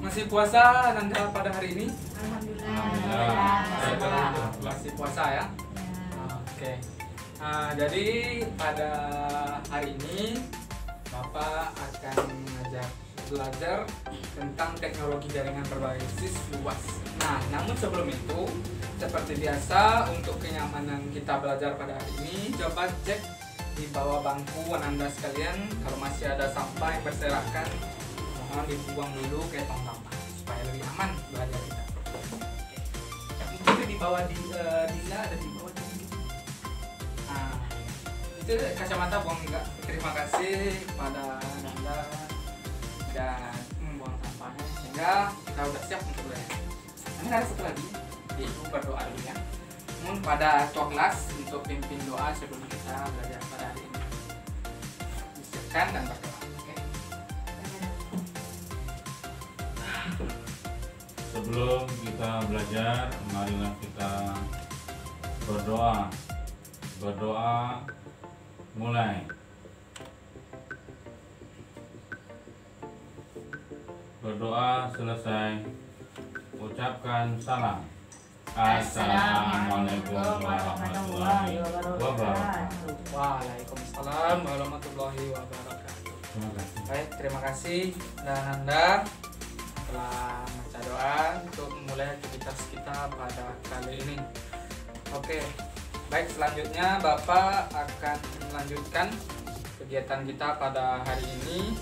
Masih puasa Nanda pada hari ini? Alhamdulillah. Masih puasa ya? Oke. Jadi pada hari ini Bapak akan mengajak belajar tentang teknologi jaringan berbasis luas. Nah, namun sebelum itu, seperti biasa untuk kenyamanan kita belajar pada hari ini, coba cek di bawah bangku Anda sekalian kalau masih ada sampah yang berserakan, mohon dibuang dulu ke tong sampah supaya lebih aman belajar kita. Itu di bawah Dila ada di bawah ini. Nah, itu kacamata buang enggak. Terima kasih pada Anda dan membuang sampahnya sehingga kita udah siap untuk belajar. Ini ada satu lagi, yaitu berdoa dulu ya. Namun pada ketua kelas untuk pimpin doa sebelum kita belajar pada hari ini. Disiapkan dan berdoa. Oke. Sebelum kita belajar, marilah kita berdoa. Berdoa mulai. Berdoa selesai, ucapkan salam. Assalamualaikum warahmatullahi wabarakatuh. Waalaikumsalam warahmatullahi wabarakatuh. Terima kasih. Baik, terima kasih dan Anda telah membaca doa untuk memulai aktivitas kita pada kali ini. Oke, baik, selanjutnya Bapak akan melanjutkan kegiatan kita pada hari ini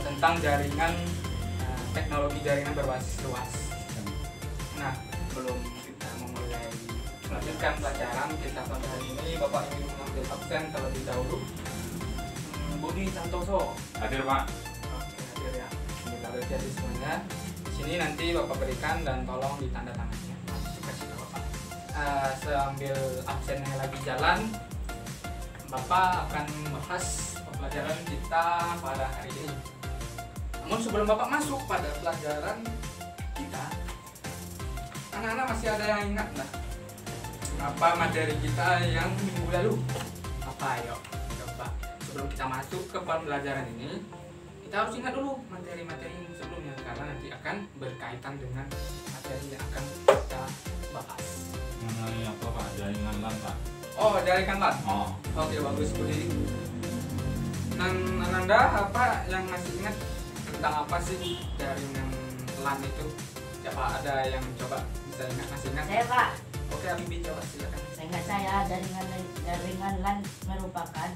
tentang jaringan teknologi jaringan berbasis luas. Nah, sebelum kita memulai melanjutkan pelajaran kita pada hari ini, Bapak ingin mengambil absen terlebih dahulu. Budi Santoso Hadir, Pak. Oke, hadir ya. Kita lihat di semuanya. Sini nanti Bapak berikan dan tolong ditandatangannya. Kasih ke Bapak. Sambil absennya lagi jalan, Bapak akan membahas pembelajaran kita pada hari ini. Namun sebelum Bapak masuk pada pelajaran kita, anak-anak masih ada yang ingat nggak apa materi kita yang minggu lalu? Apa ayo? Coba sebelum kita masuk ke pembelajaran ini, kita harus ingat dulu materi-materi sebelumnya karena nanti akan berkaitan dengan materi yang akan kita bahas. Mengenai apa, Pak? Jaringan LAN, Pak? Oh, jaringan LAN. Oh, Oke, bagus Budi. Dan Ananda, apa yang masih ingat tentang apa sih jaringan LAN itu? Siapa ada yang coba bisa ingat, masih ingat? Saya, Pak. Oke, Habibie coba silakan. Seingat saya, jaringan LAN merupakan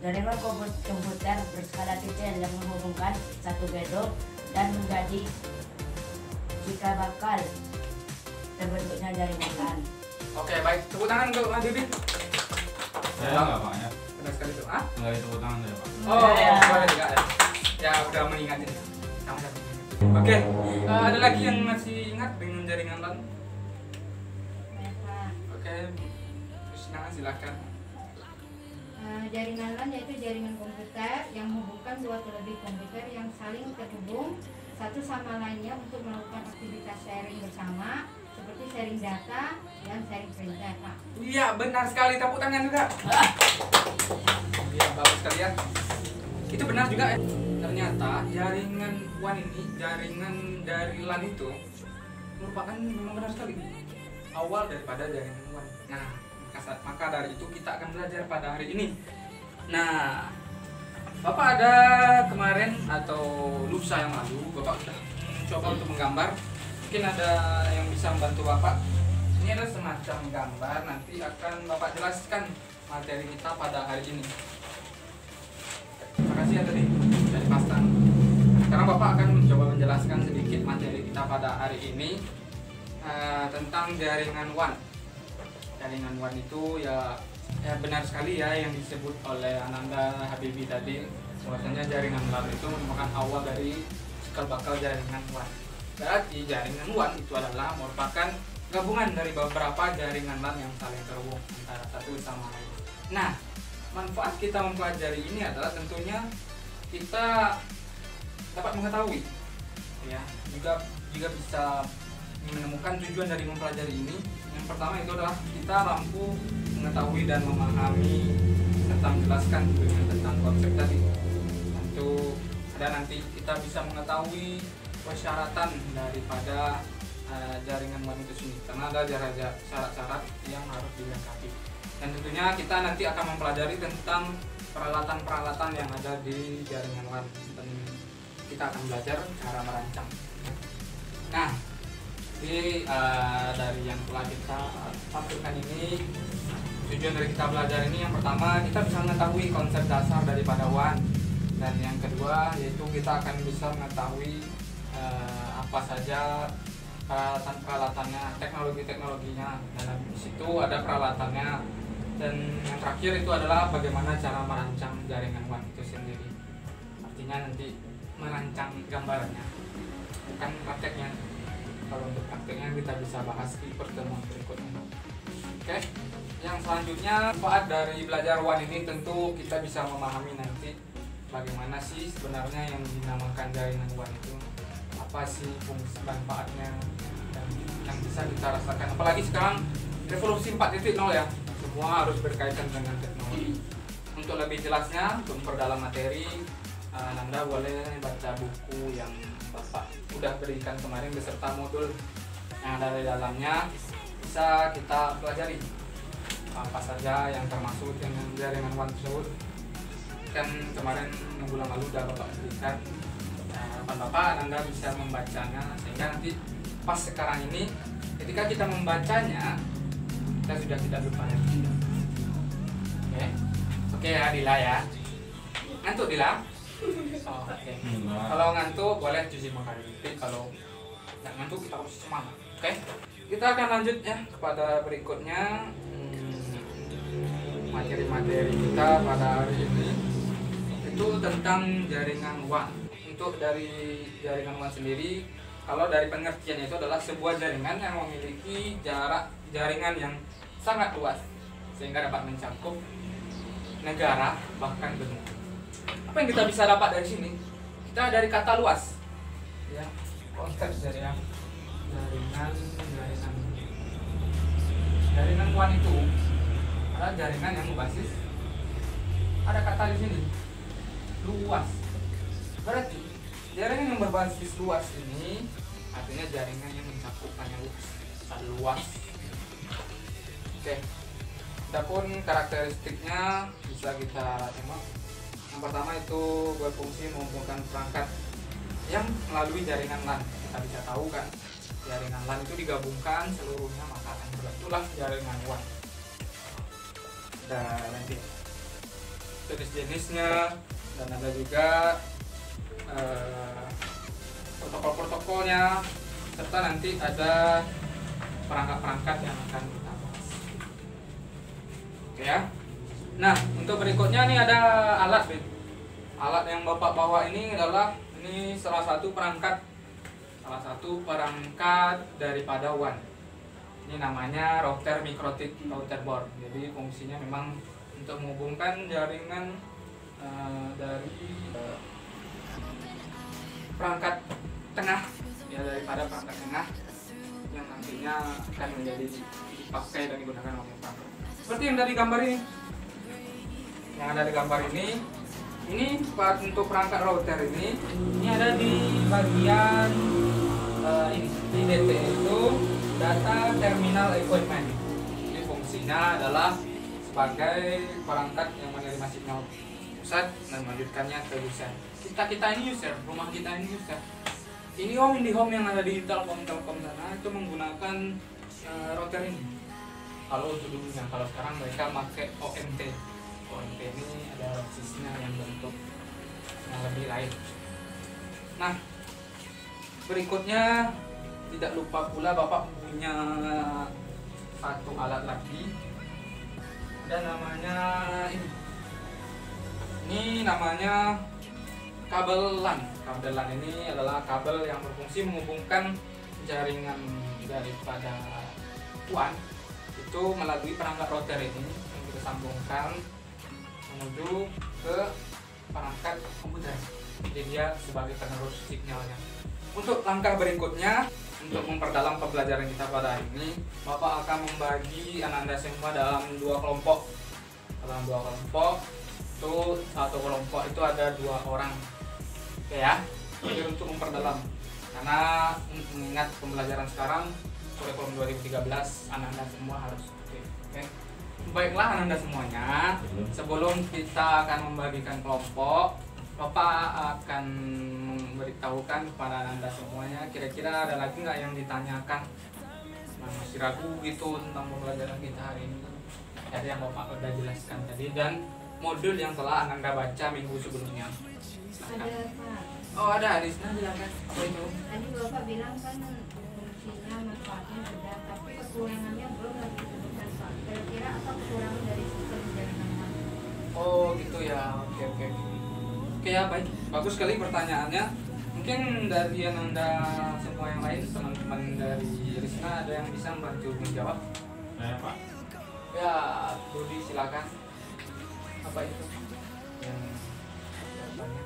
jaringan komputer berskala kecil yang menghubungkan satu gedung dan menjadi cikal bakal terbentuknya jaringan LAN. Oke, baik. Tepuk tangan untuk Habibie. saya enggak, Pak, ya? Benar sekali tuh. Ah? Enggak itu tangan saya, Pak. Oh, Ya. boleh juga ya. Ya, udah mengingatin. Sama-sama. Oke, ada lagi yang masih ingat dengan jaringan LAN? Oke, silakan. Jaringan LAN yaitu jaringan komputer yang menghubungkan dua atau lebih komputer yang saling terhubung satu sama lainnya untuk melakukan aktivitas sharing bersama seperti sharing data dan sharing perintah. Nah, Iya, benar sekali. Tepuk tangan juga. Iya, bagus sekali ya. Itu benar juga ya. Ternyata jaringan WAN ini, jaringan dari LAN itu merupakan memang benar sekali awal daripada jaringan WAN. Nah, maka dari itu kita akan belajar pada hari ini. Nah, Bapak ada kemarin atau lusa yang lalu, Bapak sudah mencoba untuk menggambar. Mungkin ada yang bisa membantu Bapak. Ini adalah semacam gambar, nanti akan Bapak jelaskan materi kita pada hari ini. Terima kasih ya tadi dari Pastan. Sekarang Bapak akan mencoba menjelaskan sedikit materi kita pada hari ini tentang jaringan WAN. Jaringan WAN itu ya benar sekali ya yang disebut oleh Ananda Habibie tadi, bahwasanya jaringan LAN itu merupakan awal dari cikal bakal jaringan WAN. Berarti jaringan WAN itu adalah merupakan gabungan dari beberapa jaringan LAN yang saling terhubung antara satu sama lain. Nah, manfaat kita mempelajari ini adalah tentunya kita dapat mengetahui ya, juga bisa menemukan tujuan dari mempelajari ini. Yang pertama itu adalah kita mampu mengetahui dan memahami serta menjelaskan tentang konsep tadi. Tentu dan nanti kita bisa mengetahui persyaratan daripada jaringan WAN itu sendiri, karena ada syarat-syarat yang harus dilengkapi. Dan tentunya kita nanti akan mempelajari tentang peralatan-peralatan yang ada di jaringan WAN, dan kita akan belajar cara merancang. Nah, dari yang telah kita tampilkan ini, tujuan dari kita belajar ini yang pertama kita bisa mengetahui konsep dasar daripada WAN, dan yang kedua yaitu kita akan bisa mengetahui apa saja peralatan-peralatannya, teknologi-teknologinya, dan di situ ada peralatannya, dan yang terakhir itu adalah bagaimana cara merancang jaringan WAN itu sendiri. Artinya nanti merancang gambarnya, bukan prakteknya. Kalau untuk prakteknya kita bisa bahas di pertemuan berikutnya. Oke, yang selanjutnya manfaat dari belajar WAN ini tentu kita bisa memahami nanti bagaimana sih sebenarnya yang dinamakan jaringan WAN itu, apa sih fungsi manfaatnya, dan yang bisa kita rasakan. Apalagi sekarang revolusi 4.0 ya, semua harus berkaitan dengan teknologi. Untuk lebih jelasnya, untuk memperdalam materi, Anda boleh baca buku yang Bapak udah berikan kemarin beserta modul yang ada di dalamnya, bisa kita pelajari apa saja yang termasuk dengan jaringan WAN tersebut. Kan kemarin minggu lalu udah Bapak berikan, harapan Bapak Anda bisa membacanya, sehingga nanti pas sekarang ini ketika kita membacanya kita sudah tidak lupa lagi. Oke ya Dila ya, ngantuk Dila? Oh, oke. Kalau ngantuk boleh cuci muka dikit, kalau nggak ngantuk kita harus semangat. Oke, kita akan lanjut ya kepada berikutnya. Materi-materi kita pada hari ini itu tentang jaringan WAN. Untuk dari jaringan WAN sendiri, kalau dari pengertiannya itu adalah sebuah jaringan yang memiliki jarak jaringan yang sangat luas sehingga dapat mencakup negara bahkan benua. Apa yang kita bisa dapat dari sini? Kita dari kata luas, ya, konsep dari jaringan WAN itu adalah jaringan yang berbasis, ada kata di sini, luas. Berarti jaringan yang berbasis luas ini artinya jaringan yang mencakupannya luas. Oke, adapun karakteristiknya bisa kita tengok. Yang pertama itu berfungsi menghubungkan perangkat yang melalui jaringan LAN. Kita bisa tahu kan, jaringan LAN itu digabungkan seluruhnya, maka akan berbentuklah jaringan WAN. Dan nanti jenis-jenisnya, dan ada juga protokol-protokolnya, serta nanti ada perangkat-perangkat yang akan kita bahas. Oke ya. Nah, untuk berikutnya nih ada alat, alat yang Bapak bawa ini adalah salah satu perangkat daripada WAN. Ini namanya router mikrotik router board. Jadi fungsinya memang untuk menghubungkan jaringan dari perangkat tengah, ya, daripada perangkat tengah yang nantinya akan menjadi dipakai dan digunakan oleh perangkat. Seperti yang dari gambar ini. Yang ada di gambar ini untuk perangkat router ini ada di bagian ini di DT itu data terminal equipment. Ini fungsinya adalah sebagai perangkat yang menerima signal pusat dan melanjutkannya ke user. Kita ini user, rumah kita ini user. Ini IndiHome yang ada di Telkom sana itu menggunakan router ini. Kalau untuk dulunya, kalau sekarang mereka pakai ONT. ONT ini ada sisinya yang bentuk yang lebih lain. Nah, berikutnya tidak lupa pula Bapak punya satu alat lagi, ada namanya ini namanya kabel LAN. Kabel LAN ini adalah kabel yang berfungsi menghubungkan jaringan daripada WAN itu melalui perangkat router ini yang kita sambungkan menuju ke perangkat komputer. Jadi dia sebagai penerus signalnya. Untuk langkah berikutnya, untuk memperdalam pembelajaran kita pada hari ini, Bapak akan membagi anak-anak semua dalam dua kelompok. Dalam dua kelompok, itu satu kelompok itu ada 2 orang. Oke ya, jadi untuk memperdalam, karena mengingat pembelajaran sekarang kurikulum 2013 anak-anak semua harus oke. Baiklah anak-anak semuanya, sebelum kita akan membagikan kelompok, Bapak akan memberitahukan kepada anak-anak semuanya, kira-kira ada lagi nggak yang ditanyakan? Nah, masih ragu gitu tentang pembelajaran kita hari ini. Ada yang Bapak udah jelaskan tadi dan modul yang telah Anda baca minggu sebelumnya. Ada Pak. Oh ada, Arisna silakan. Apa itu? Tadi Bapak bilang kan fungsinya manfaatnya sudah, tapi kekurangannya belum lagi disebutkan Pak. Kira-kira apa kekurangan dari sistem jaringan LAN? Oh gitu ya, oke. Oke ya, baik, bagus sekali pertanyaannya. Mungkin dari Anda semua yang lain, teman-teman dari Risna ada yang bisa membantu menjawab? Saya Pak. Ya, Budi silakan. Apa itu? Yang jawabannya?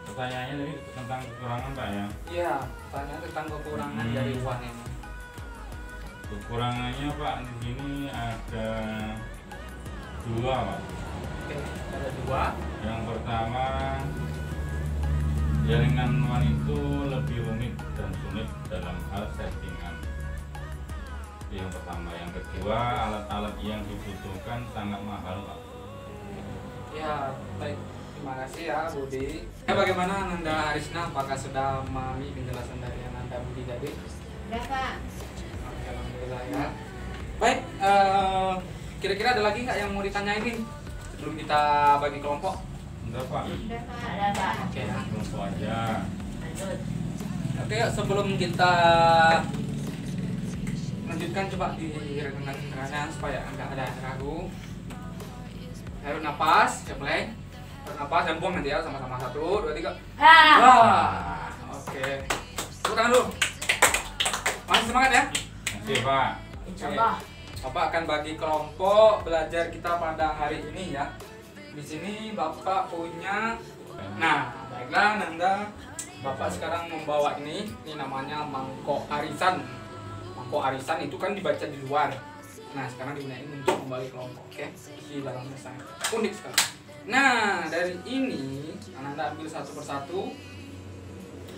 Pertanyaannya tadi tentang kekurangan Pak ya. Iya, tanya tentang kekurangan dari WAN ini. Kekurangannya Pak di sini ada 2 Pak. Oke, ada 2. Yang pertama, jaringan WAN itu lebih rumit dan sulit dalam hal settingan. Itu yang pertama. Yang kedua, alat-alat yang dibutuhkan sangat mahal Pak. Ya, baik. Terima kasih ya Budi. Bagaimana Nanda Arisna? Apakah sudah memahami penjelasan dari Nanda Budi tadi? Udah Pak. Oke, alhamdulillah ya. Baik, kira-kira ada lagi nggak yang mau ditanyain nih sebelum kita bagi kelompok? Enggak Pak. Udah Pak. Ada Pak. Oke ya. Kelompok aja. Lanjut. Oke, sebelum kita lanjutkan coba di rekan-rekan supaya nggak ada ragu. Ayo napas, ya mulai. Napas dan buang nanti ya sama-sama 1, 2, 3. Ah. Wah, oke. Tepuk tangan dulu. Masih semangat ya? Oke Pak. Coba. Bapak akan bagi kelompok belajar kita pada hari ini ya. Di sini Bapak punya. Nah, baiklah Nanda. Bapak sekarang membawa ini namanya mangkok arisan. Mangkok arisan itu kan dibaca di luar. Nah, sekarang digunakan untuk membagi kelompok, oke? Di dalamnya sangat unik sekali. Nah, dari ini Anda ambil satu persatu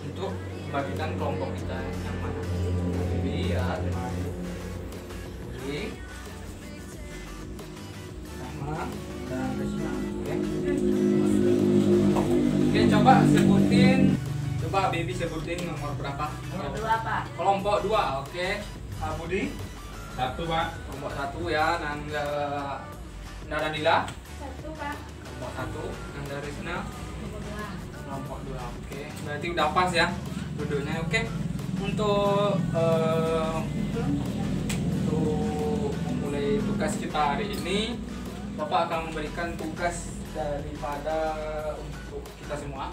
untuk membagikan kelompok kita yang mana. Jadi ya, terima kasih. Oke. Sama dan Risna, oke? Oke, coba sebutin. Coba Baby sebutin nomor berapa? Nomor 2 Pak. Kelompok 2, oke. Budi? 1 Pak. Kelompok 1 ya, Nanda Danila. 1 Pak. Kelompok 1, Nanda Risna. Nomor 2. Kelompok 2, oke. Berarti udah pas ya duduknya, oke. Untuk memulai tugas kita hari ini, Bapak akan memberikan tugas daripada untuk kita semua.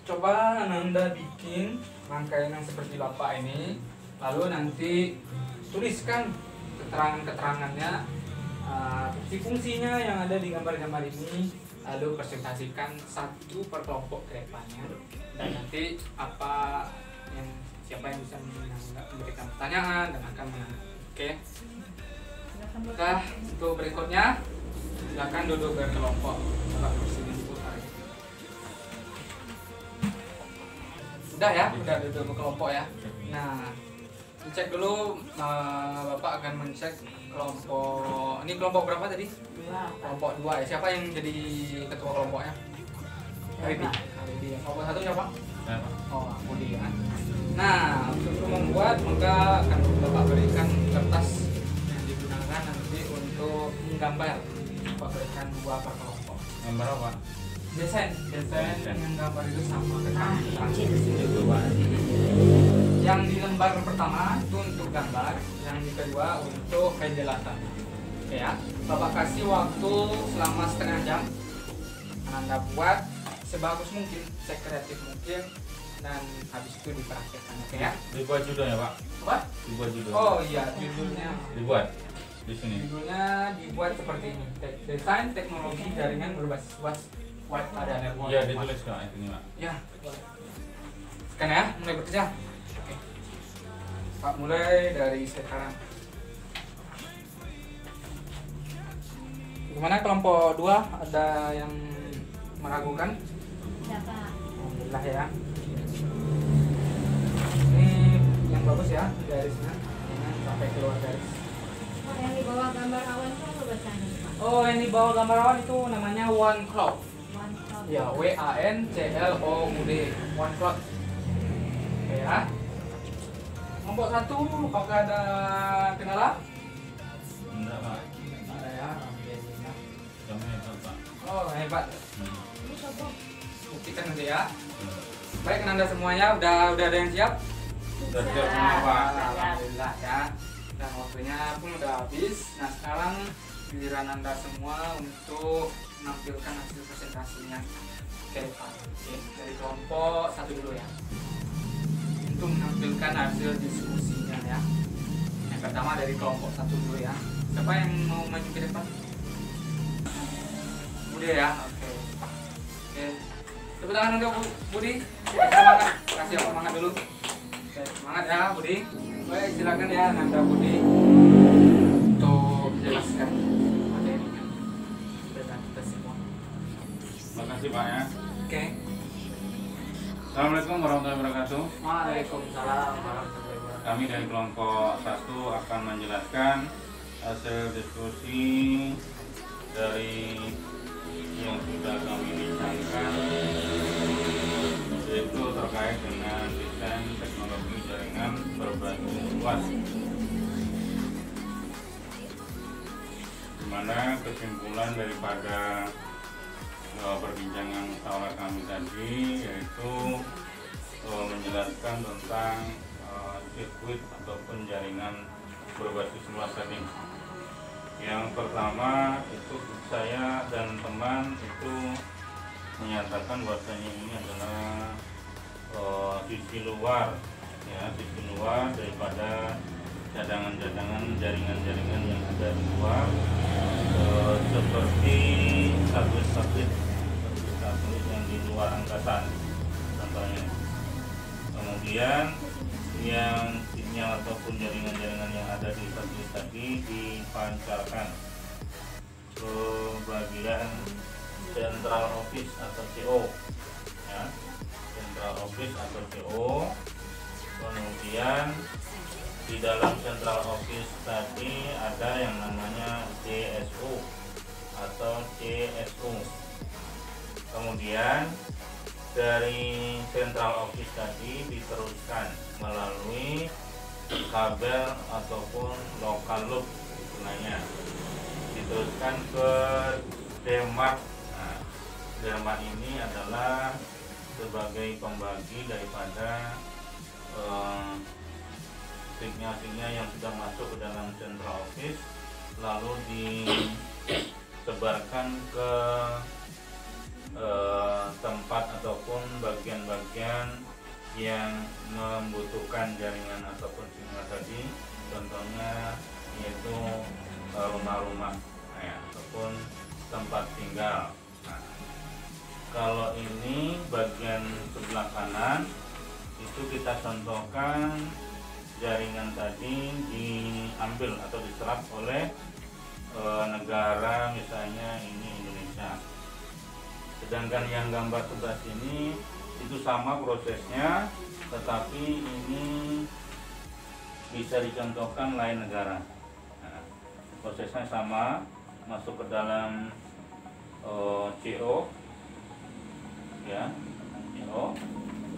Coba Nanda bikin rangkaian yang seperti Bapak ini, lalu nanti tuliskan keterangan-keterangannya, fungsi-fungsinya yang ada di gambar-gambar ini, lalu presentasikan 1 per kelompok ke depannya, dan nanti siapa yang bisa memberikan pertanyaan dan akan menanya. Oke. Nah, untuk berikutnya silakan duduk berkelompok. Bapak bersini dulu hari ini. Udah ya, udah duduk berkelompok ya. Nah, cek dulu, Bapak akan mencek kelompok. Ini kelompok berapa tadi? 2. Kelompok 2 ya. Siapa yang jadi ketua kelompoknya? Haridi. Kelompok 1 siapa? Saya Pak. Oh, Budi ya. Nah, untuk membuat maka akan Bapak berikan kertas yang digunakan nanti untuk menggambar. Bapak berikan 2 per kelompok. Gambar apa? Desain yang gambar itu sama Nah, kecil itu Pak. Yang di lembar pertama itu untuk gambar, yang di kedua untuk penjelasan. Oke ya, Bapak kasih waktu selama setengah jam. Anda buat sebagus mungkin, sekreatif mungkin, dan habis itu dipraktekkan, oke ya? Dibuat judul ya Pak? Apa? Dibuat judul. Oh iya, judulnya. Dibuat di sini. Judulnya dibuat seperti ini. Desain teknologi jaringan berbasis wide area network. Iya, ditulis Kak ini Pak. Ya. Sekarang ya, mulai bekerja. Oke. Pak mulai dari sekarang. Gimana kelompok 2? Ada yang meragukan? Siapa? Alhamdulillah pindah ya. Ini yang bagus ya garisnya, jangan sampai keluar garis. Oh, yang di bawah gambar awan itu apa bacanya, Pak? Oh, yang di bawah gambar awan itu namanya one cloud. One cloud. Ya, WANCLOUD, one cloud. Oke ya. Kelompok 1, apakah ada kendala? Enggak, Pak. Ada ya. Oke. Kami hebat, Pak. Oh, hebat. Ini coba. Buktikan nanti ya. Baik, Nanda semuanya udah ada yang siap? Sudah siap semua, Pak. Alhamdulillah ya. Dan waktunya pun udah habis. Nah, sekarang giliran Anda semua untuk menampilkan hasil presentasinya. Oke, Pak. Oke, dari kelompok 1 dulu ya. Untuk menampilkan hasil diskusinya ya. Yang pertama dari kelompok 1 dulu ya. Siapa yang mau maju ke depan? Budi ya. Oke. Oke. Tepuk tangan untuk Budi. Semangat. Kasih semangat dulu. Oke, semangat ya Budi. Baik, silakan ya Nanda Budi untuk menjelaskan materinya kepada kita semua. Terima kasih, Pak ya. Oke. Assalamualaikum warahmatullahi wabarakatuh. Waalaikumsalam warahmatullahi wabarakatuh. Kami dari kelompok 1 akan menjelaskan hasil diskusi dari yang sudah kami bincangkan, yaitu terkait dengan desain teknologi jaringan berbasis luas, di mana kesimpulan daripada perbincangan musyawarah kami tadi yaitu menjelaskan tentang sirkuit ataupun jaringan berbasis luas tadi. Yang pertama itu saya dan teman itu menyatakan bahwasanya ini adalah sisi luar ya, sisi luar daripada cadangan-cadangan jaringan-jaringan yang ada di luar, seperti satelit yang di luar angkasa contohnya. Kemudian yang sinyal ataupun jaringan-jaringan yang ada di satelit tadi dipancarkan ke bagian central office atau CO ya, central office atau CO. Kemudian di dalam central office tadi ada yang namanya CSO atau CSO. Kemudian dari central office tadi diteruskan melalui kabel ataupun local loop istilahnya, diteruskan ke DMARC. Nah, DMARC ini adalah sebagai pembagi daripada sinyal-sinyal yang sudah masuk ke dalam central office lalu disebarkan ke tempat ataupun bagian-bagian yang membutuhkan jaringan ataupun sinyal tadi, contohnya yaitu rumah-rumah ya, ataupun tempat tinggal. Nah, kalau ini bagian sebelah kanan itu kita contohkan jaringan tadi diambil atau diserap oleh negara, misalnya ini Indonesia. Sedangkan yang gambar sebelah sini itu sama prosesnya, tetapi ini bisa dicontohkan lain negara. Nah, prosesnya sama, masuk ke dalam CO ya, CO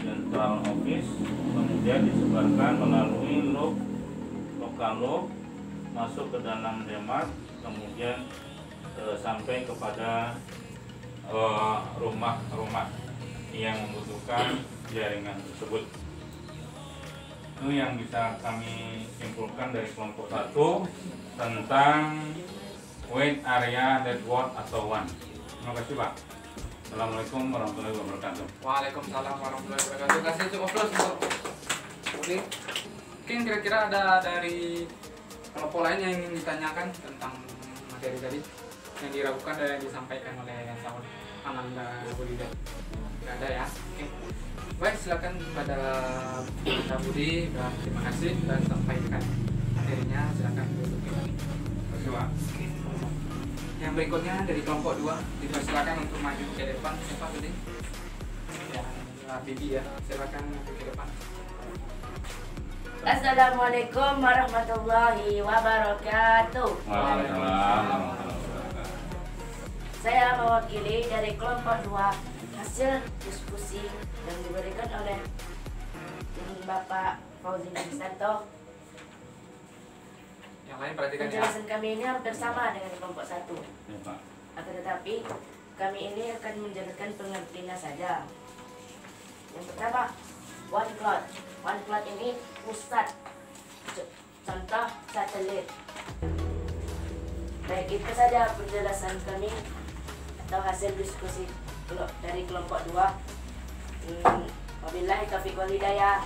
central office, kemudian disebarkan melalui loop, local loop, masuk ke dalam DMARC, kemudian sampai kepada rumah-rumah yang membutuhkan jaringan tersebut. Itu yang bisa kami simpulkan dari kelompok 1 tentang wide area network atau WAN. Terima kasih, Pak. Assalamualaikum warahmatullahi wabarakatuh. Waalaikumsalam warahmatullahi wabarakatuh. Kasih cukup plus untuk Budi. Mungkin kira-kira ada dari kelompok lain yang ingin ditanyakan tentang materi tadi yang diragukan dan yang disampaikan oleh Saud Ananda Budi. Tidak ada ya. Oke. Baik, silakan pada Pak Budi dan terima kasih dan sampaikan materinya. Silakan duduk kembali. Terima kasih, Pak. Yang berikutnya dari kelompok 2 dipersilakan untuk maju ke depan. Siapa Budi? Ya. Bibi ya. Silakan ke depan. Assalamualaikum warahmatullahi wabarakatuh. Waalaikumsalam. Saya mewakili dari kelompok 2 hasil diskusi yang diberikan oleh Bapak Fauzi Santo. Yang lain perhatikan ya. Penjelasan kami ini hampir sama dengan kelompok 1. Ya, Pak. Akan tetapi kami ini akan menjelaskan pengertiannya saja. Yang pertama, one cloud. One cloud ini pusat, contoh satelit. Baik, itu saja penjelasan kami atau hasil diskusi dari kelompok 2. Wabillahi taufiq wal hidayah.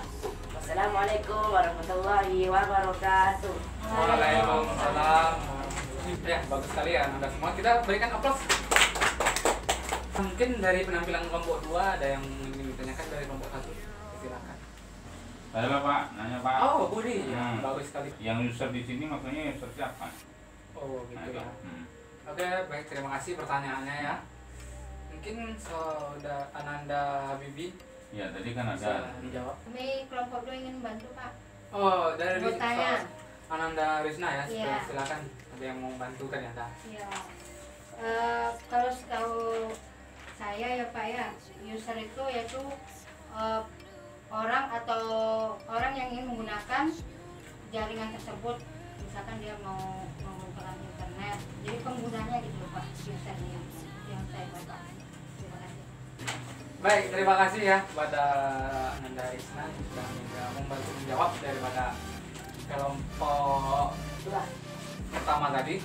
Wassalamualaikum warahmatullahi wabarakatuh. Waalaikumsalam. Ya, bagus sekali ya Anda semua. Kita berikan aplaus. Mungkin dari penampilan kelompok 2 ada yang ingin ditanyakan dari kelompok 1. Silakan. Saya Pak, nanya Pak. Oh, Budi. Ya, Hmm. bagus sekali. Yang user di sini maksudnya user siapa? Oh, gitu Nah, ya. hmm. Oke, baik, terima kasih pertanyaannya ya. Mungkin Saudara Ananda Habibi Ya, tadi kan bisa ada. dijawab. Kami kelompok 2 ingin membantu Pak. Oh, dari Mau tanya. Ananda Rizna ya. Iya. Silakan. Ada yang mau bantu ternyata. Ya. Kalau setahu saya ya Pak ya, user itu yaitu orang atau orang yang ingin menggunakan jaringan tersebut. Misalkan dia mau menggunakan internet, jadi penggunanya gitu loh Pak, usernya yang saya baca. Terima kasih. Baik, terima kasih ya kepada Ananda Rizna yang sudah membantu menjawab daripada kelompok pertama tadi.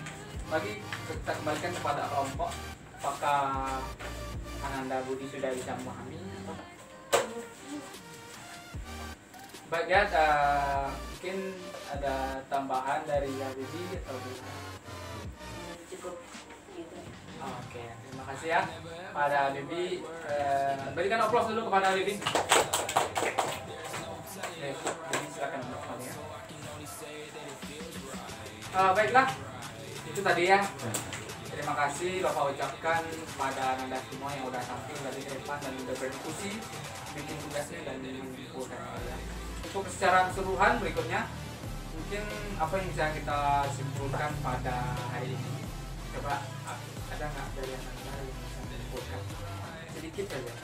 Bagi kita kembalikan kepada kelompok, apakah Ananda Budi sudah bisa memahami? Baik ya, mungkin ada tambahan dari Habibie atau bukan? Cukup gitu. Oke, terima kasih ya pada Habibie. Berikan aplaus dulu kepada Habibie. Habibie silakan kembali ya. Baiklah, itu tadi ya. Terima kasih Bapak ucapkan kepada Anda semua yang udah tampil dari depan dan udah berdiskusi, bikin tugasnya dan mengumpulkan kalian. Untuk secara keseluruhan berikutnya, mungkin apa yang bisa kita simpulkan pada hari ini? Coba ada nggak dari Anda yang bisa menyimpulkan? Sedikit saja.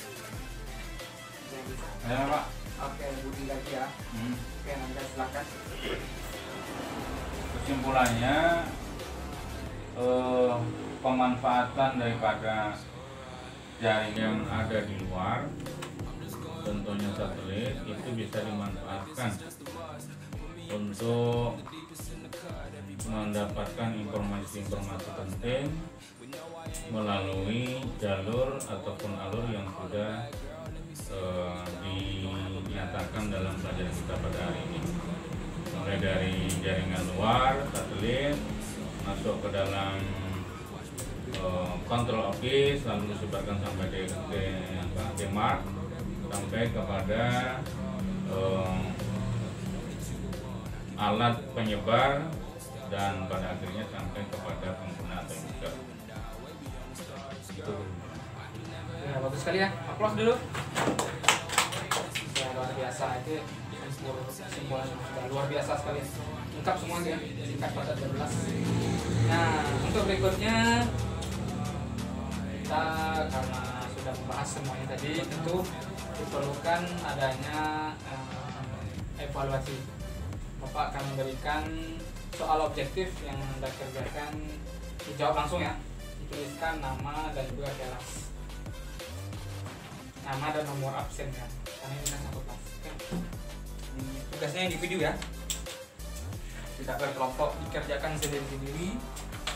Yang bisa. Ya, Pak. Oke, Budi lagi ya. Oke, Anda silakan. Kesimpulannya pemanfaatan daripada jaring yang ada di luar, tentunya satelit, itu bisa dimanfaatkan untuk mendapatkan informasi-informasi penting melalui jalur ataupun alur yang sudah dinyatakan dalam pelajaran kita pada hari ini, mulai dari jaringan luar, satelit, masuk ke dalam control office, lalu disebarkan sampai ke mark, sampai kepada alat penyebar, dan pada akhirnya sampai kepada pengguna atau user. Gitu. Ya, bagus sekali ya. Aplaus dulu. Ya, luar biasa itu kesimpulan yang sudah luar biasa sekali. Lengkap semuanya, singkat padat jelas. Nah, untuk berikutnya kita karena sudah membahas semuanya tadi, tentu diperlukan adanya evaluasi. Bapak akan memberikan soal objektif yang Anda kerjakan, dijawab langsung ya. Dituliskan nama dan juga kelas. Nama dan nomor absen ya. Karena ini kan satu kelas. Oke. Tugasnya individu ya. Tidak berkelompok, dikerjakan sendiri-sendiri.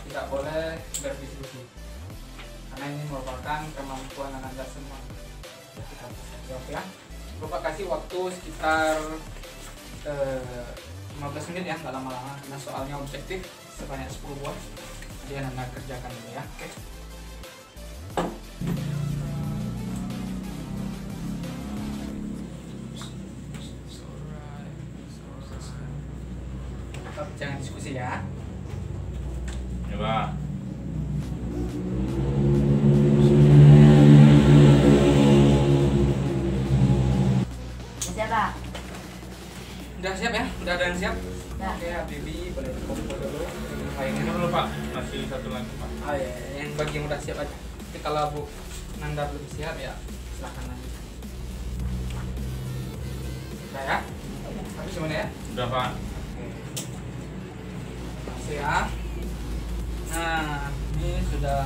Tidak boleh berdiskusi. Karena ini merupakan kemampuan Anda semua. Kita bisa jawab ya. Bapak kasih waktu sekitar 15 menit ya, nggak lama-lama, karena soalnya objektif sebanyak 10 buah. Dia Anda kerjakan dulu ya. Oke. Tetap jangan diskusi ya. Coba. siap Pak. Udah siap ya? Udah ada yang siap? Udah. Oke, Habibie boleh kumpul dulu. Ini dulu Pak, masih satu lagi Pak. Oh ya, yang bagi yang udah siap aja. Tapi kalau Bu Nanda belum siap ya silahkan lanjut. Udah ya? Habis gimana ya? Udah Pak. Masih ya. Nah, ini sudah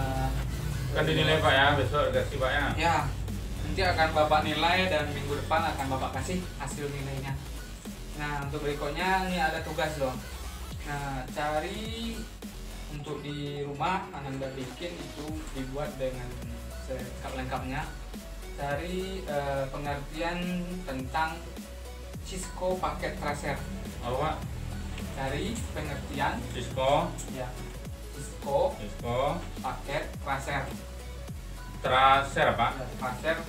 Kan dinilai Pak ya, besok kasih Pak ya. ya. Nanti akan Bapak nilai dan minggu depan akan Bapak kasih hasil nilainya. Nah, untuk berikutnya ini ada tugas loh. Nah, cari untuk di rumah Ananda bikin itu dibuat dengan lengkapnya. Cari pengertian tentang Cisco paket tracer. Apa Pak? Cari pengertian Cisco ya Cisco paket tracer. tracer Pak. Tracer.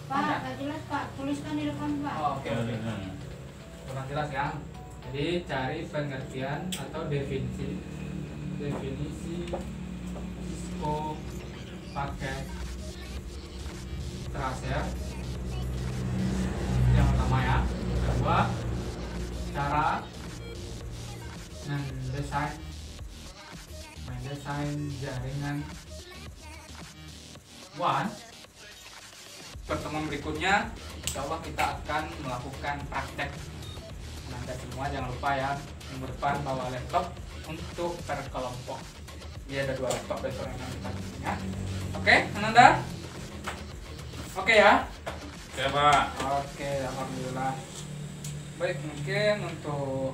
Pak, tak jelas Pak, tuliskan di depan Pak. Oh, oke. Kurang jelas ya. Jadi cari pengertian atau definisi Cisco paket tracer. Yang pertama ya. Kedua, cara mendesain jaringan WAN. Pertemuan berikutnya, insya Allah kita akan melakukan praktek. Anda semua jangan lupa ya, minggu depan bawa laptop untuk per kelompok. Dia ada 2 laptop besok yang kita punya. Oke, Ananda? Oke ya? Ya Pak. Oke, alhamdulillah. Baik, mungkin untuk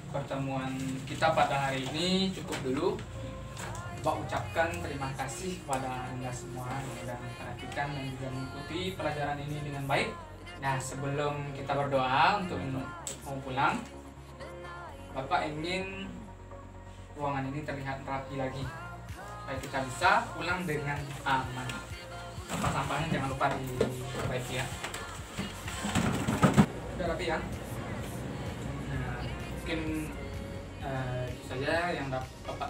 pertemuan kita pada hari ini cukup dulu. Bapak ucapkan terima kasih kepada Anda semua yang sudah memperhatikan dan juga mengikuti pelajaran ini dengan baik. Nah, sebelum kita berdoa untuk mau pulang, Bapak ingin ruangan ini terlihat rapi lagi supaya kita bisa pulang dengan aman. Sampah-sampahnya jangan lupa diperbaiki ya. Sudah rapi ya? Nah, mungkin itu saja yang dapat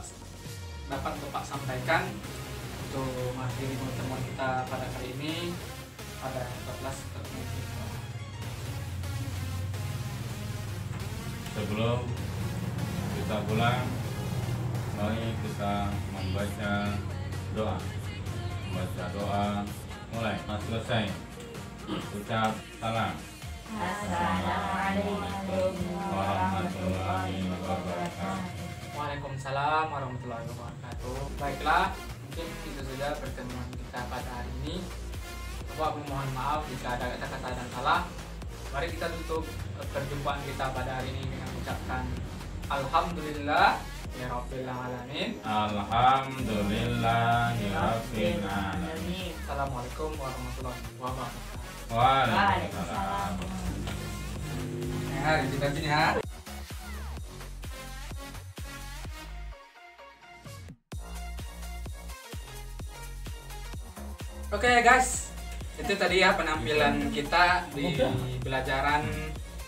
Bapak sampaikan untuk mengakhiri pertemuan kita pada hari ini pada 14 September. Sebelum kita pulang, mari kita membaca doa. Mulai, selesai. Ucap salam. Assalamualaikum warahmatullahi wabarakatuh. Waalaikumsalam warahmatullahi wabarakatuh. Baiklah, mungkin itu saja pertemuan kita pada hari ini. Bapak mohon maaf jika ada kata-kata dan salah. Mari kita tutup perjumpaan kita pada hari ini dengan mengucapkan Alhamdulillah ya Rabbil Alamin. Alhamdulillah ya Rabbil Alamin. Assalamualaikum warahmatullahi wabarakatuh. Waalaikumsalam. Ya, dibantu ya. Oke guys, itu tadi ya penampilan kita di pelajaran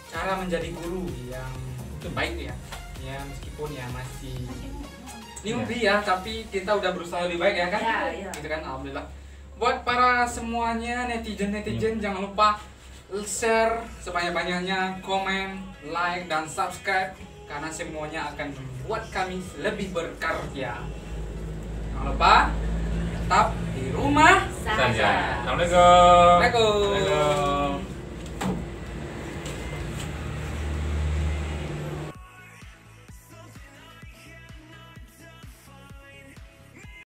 cara menjadi guru yang itu baik ya. Ya meskipun ya masih newbie ya, tapi kita udah berusaha lebih baik ya kan? Ya. Gitu kan, alhamdulillah. Buat para semuanya netizen jangan lupa share sebanyak-banyaknya, komen, like dan subscribe karena semuanya akan membuat kami lebih berkarya. Jangan lupa tetap di rumah Saja. Assalamualaikum. Assalamualaikum.